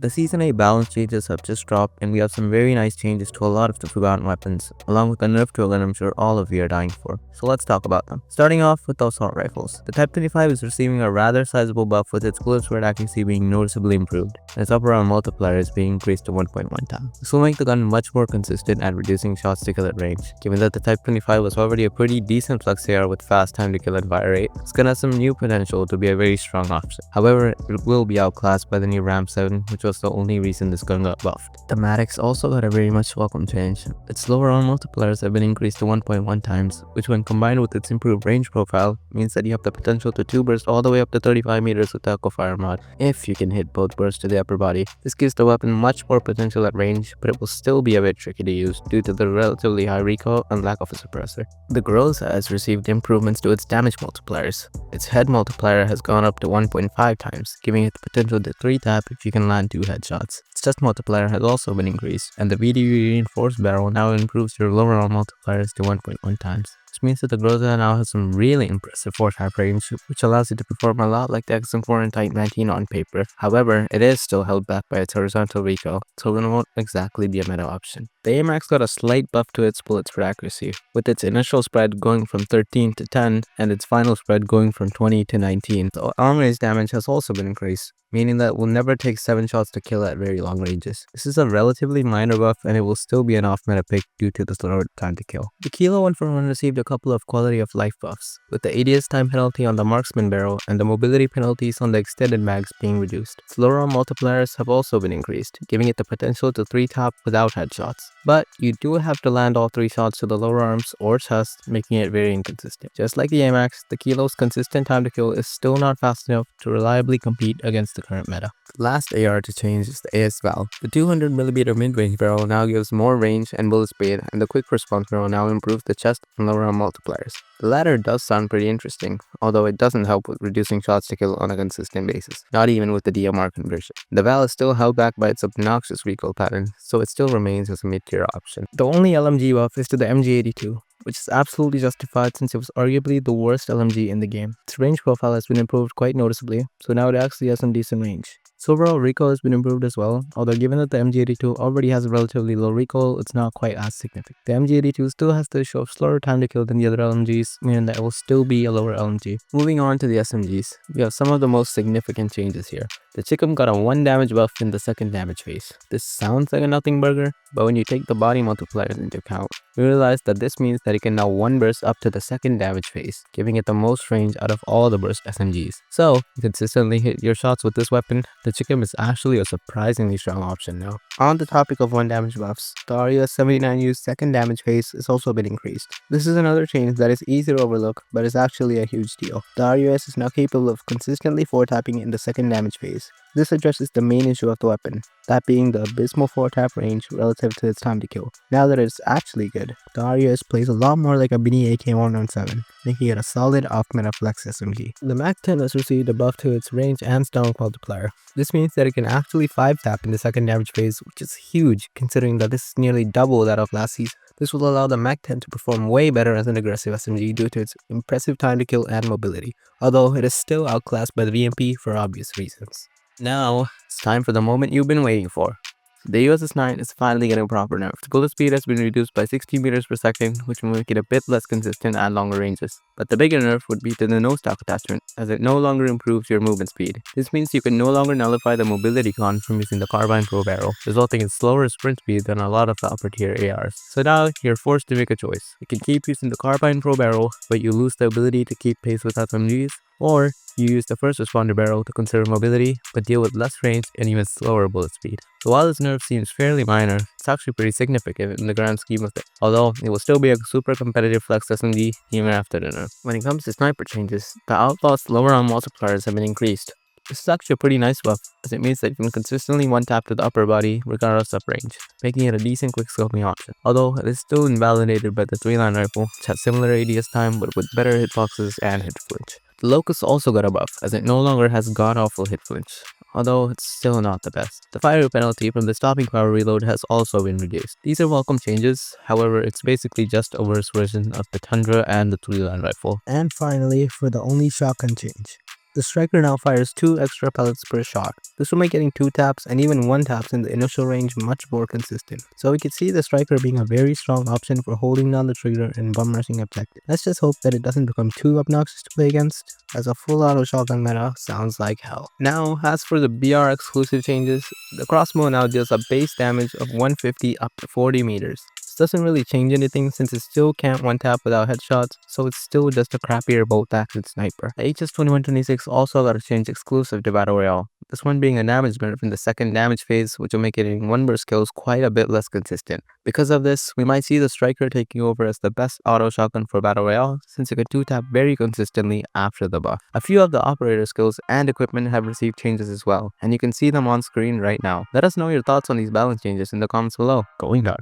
The Season 8 balance changes have just dropped, and we have some very nice changes to a lot of the forgotten weapons, along with a nerf to a gun I'm sure all of you are dying for. So let's talk about them. Starting off with the assault rifles. The Type 25 is receiving a rather sizable buff, with its bullet spread accuracy being noticeably improved, and its upper round multiplier is being increased to 1.1 times. This will make the gun much more consistent at reducing shots to kill at range. Given that the Type 25 was already a pretty decent flex AR with fast time to kill and fire rate, this gun has some new potential to be a very strong option. However, it will be outclassed by the new Ram 7, which was the only reason this gun got buffed. The Maddox also got a very much welcome change. Its lower round multipliers have been increased to 1.1 times, which when combined with its improved range profile means that you have the potential to 2-burst all the way up to 35 meters with the Echo Fire mod, if you can hit both bursts to the upper body. This gives the weapon much more potential at range, but it will still be a bit tricky to use due to the relatively high recoil and lack of a suppressor. The Groza has received improvements to its damage multipliers. Its head multiplier has gone up to 1.5 times, giving it the potential to 3-tap if you can land 2 headshots. Its chest multiplier has also been increased, and the VDU reinforced barrel now improves your lower round multipliers to 1.1 times. This means that the Groza now has some really impressive 4-tap range, which allows it to perform a lot like the XM4 and Titan 19 on paper. However, it is still held back by its horizontal recoil, so it won't exactly be a meta option. The AMAX got a slight buff to its bullets for accuracy, with its initial spread going from 13 to 10 and its final spread going from 20 to 19. The arm range damage has also been increased, meaning that it will never take 7 shots to kill at very long ranges. This is a relatively minor buff, and it will still be an off-meta pick due to the slower time to kill. The Kilo 141 received a couple of quality of life buffs, with the ADS time penalty on the marksman barrel and the mobility penalties on the extended mags being reduced. Its lower arm multipliers have also been increased, giving it the potential to 3-tap without headshots. But you do have to land all 3 shots to the lower arms or chest, making it very inconsistent. Just like the AMAX, the Kilo's consistent time to kill is still not fast enough to reliably compete against the current meta. The last AR to change is the AS Val. The 200mm mid-range barrel now gives more range and bullet speed, and the quick response barrel now improves the chest and lower arm multipliers. The latter does sound pretty interesting, although it doesn't help with reducing shots to kill on a consistent basis, not even with the DMR conversion. The Val is still held back by its obnoxious recoil pattern, so it still remains as a mid-tier option. The only LMG buff is to the MG82, which is absolutely justified since it was arguably the worst LMG in the game. Its range profile has been improved quite noticeably, so now it actually has some decent range. Its overall recoil has been improved as well, although given that the MG82 already has a relatively low recoil, it's not quite as significant. The MG82 still has the issue of slower time to kill than the other LMGs, meaning that it will still be a lower LMG. Moving on to the SMGs, we have some of the most significant changes here. The Chickum got a 1 damage buff in the second damage phase. This sounds like a nothing burger, but when you take the body multipliers into account, you realize that this means that it can now 1 burst up to the second damage phase, giving it the most range out of all the burst SMGs. So, to consistently hit your shots with this weapon, the Chickum is actually a surprisingly strong option now. On the topic of 1 damage buffs, the RUS 79U's second damage phase has also been increased. This is another change that is easy to overlook, but is actually a huge deal. The RUS is now capable of consistently 4-tapping in the second damage phase. This addresses the main issue of the weapon, that being the abysmal 4-tap range relative to its time to kill. Now that it's actually good, the RUS plays a lot more like a Mini AK-117, making it a solid off-meta flex SMG. The MAC-10 has received a buff to its range and stun multiplier. This means that it can actually 5-tap in the second damage phase, which is huge considering that this is nearly double that of last season. This will allow the MAC-10 to perform way better as an aggressive SMG due to its impressive time to kill and mobility, although it is still outclassed by the VMP for obvious reasons. Now, it's time for the moment you've been waiting for. The USS 9 is finally getting proper nerfs. The bullet speed has been reduced by 60 meters per second, which will make it a bit less consistent at longer ranges. But the bigger nerf would be to the no stock attachment, as it no longer improves your movement speed. This means you can no longer nullify the mobility con from using the Carbine Pro barrel, resulting in slower sprint speed than a lot of the upper tier ARs. So now, you're forced to make a choice. You can keep using the Carbine Pro barrel, but you lose the ability to keep pace with SMGs, or you use the first responder barrel to conserve mobility, but deal with less range and even slower bullet speed. So while this nerf seems fairly minor, it's actually pretty significant in the grand scheme of things, although it will still be a super competitive flex SMG even after the nerf. When it comes to sniper changes, the Outlaw's lower arm multipliers have been increased. This is actually a pretty nice buff, as it means that you can consistently 1-tap to the upper body regardless of range, making it a decent quick scoping option. Although it is still invalidated by the 3-line rifle, which has similar ADS time but with better hitboxes and hit flinch. The Locust also got a buff, as it no longer has god-awful hit flinch, although it's still not the best. The fire penalty from the stopping power reload has also been reduced. These are welcome changes, however it's basically just a worse version of the Tundra and the 3-line rifle. And finally, for the only shotgun change. The striker now fires 2 extra pellets per shot. This will make getting 2 taps and even 1 taps in the initial range much more consistent. So we can see the striker being a very strong option for holding down the trigger and bum rushing objectives. Let's just hope that it doesn't become too obnoxious to play against, as a full auto shotgun meta sounds like hell. Now, as for the BR exclusive changes, the crossbow now deals a base damage of 150 up to 40 meters. This doesn't really change anything since it still can't one tap without headshots, so it's still just a crappier bolt action sniper. The HS2126 also got a change exclusive to Battle Royale, this one being a damage nerf in the second damage phase, which will make hitting one burst kills quite a bit less consistent. Because of this, we might see the striker taking over as the best auto shotgun for Battle Royale, since it can 2-tap very consistently after the buff. A few of the operator skills and equipment have received changes as well, and you can see them on screen right now. Let us know your thoughts on these balance changes in the comments below. Going dark.